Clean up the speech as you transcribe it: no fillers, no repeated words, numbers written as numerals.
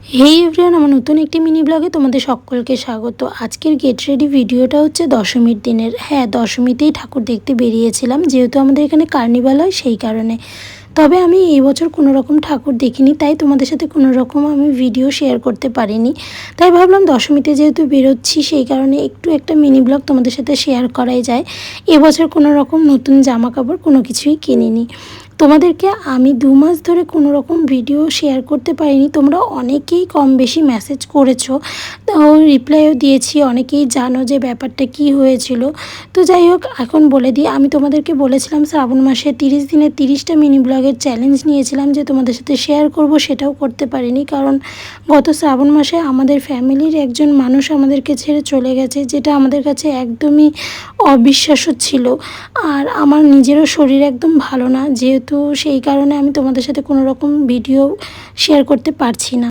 হেই everyone, আমার নতুন একটি মিনি ব্লগে তোমাদের সকলকে স্বাগত। আজকের গেট রেডি ভিডিওটা হচ্ছে দশমীর দিনের। হ্যাঁ, দশমীতেই ঠাকুর দেখতে বেরিয়েছিলাম, যেহেতু আমাদের এখানে কার্নিভাল হয় সেই কারণে। তবে আমি এই বছর কোনো রকম ঠাকুর দেখিনি, তাই তোমাদের সাথে কোনো রকম আমি ভিডিও শেয়ার করতে পারিনি। তাই ভাবলাম দশমীতে যেহেতু বেরোচ্ছি সেই কারণে একটু একটা মিনি ব্লগ তোমাদের সাথে শেয়ার করাই যায়। এবছর কোনো রকম নতুন জামা কাপড় কোনো কিছুই কিনিনি। তোমাদেরকে আমি 2 মাস ধরে কোনো রকম ভিডিও শেয়ার করতে পারিনি। তোমরা অনেকেই কম বেশি মেসেজ করেছো, ও রিপ্লাইও দিয়েছি। অনেকেই জানো যে ব্যাপারটা কি হয়েছিল। তো যাই হোক, এখন বলে দিই। আমি তোমাদেরকে বলেছিলাম শ্রাবণ মাসে 30 দিনে 30টা মিনি ব্লগের চ্যালেঞ্জ নিয়েছিলাম যে তোমাদের সাথে শেয়ার করব, সেটাও করতে পারিনি। কারণ গত শ্রাবণ মাসে আমাদের ফ্যামিলির একজন মানুষ আমাদেরকে ছেড়ে চলে গেছে, যেটা আমাদের কাছে একদমই অবিশ্বাস্য ছিল। আর আমার নিজেরও শরীর একদম ভালো না, যেহেতু সেই কারণে আমি তোমাদের সাথে কোনো রকম ভিডিও শেয়ার করতে পারছি না।